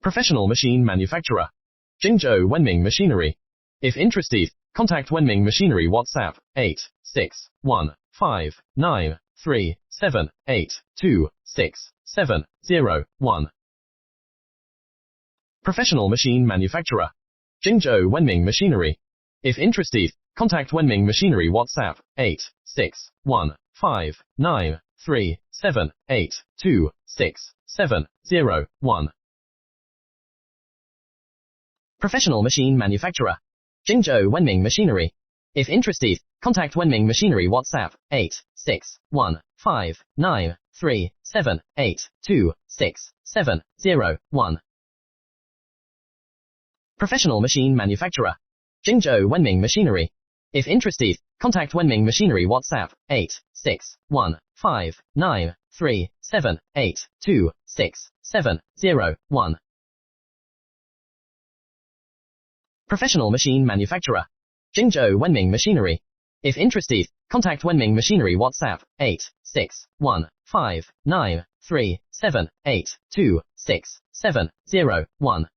Professional machine manufacturer. Jingzhou Wenming Machinery. If interested, contact Wenming Machinery WhatsApp 8615937826701. Professional machine manufacturer. Jingzhou Wenming Machinery. If interested, contact Wenming Machinery WhatsApp 8615937826701. Professional machine manufacturer. Jingzhou Wenming Machinery. If interested, contact Wenming Machinery WhatsApp 8615937826701. Professional machine manufacturer. Jingzhou Wenming Machinery. If interested, contact Wenming Machinery WhatsApp 8615937826701. Professional machine manufacturer. Jingzhou Wenming Machinery. If interested, contact Wenming Machinery WhatsApp 8615937826701.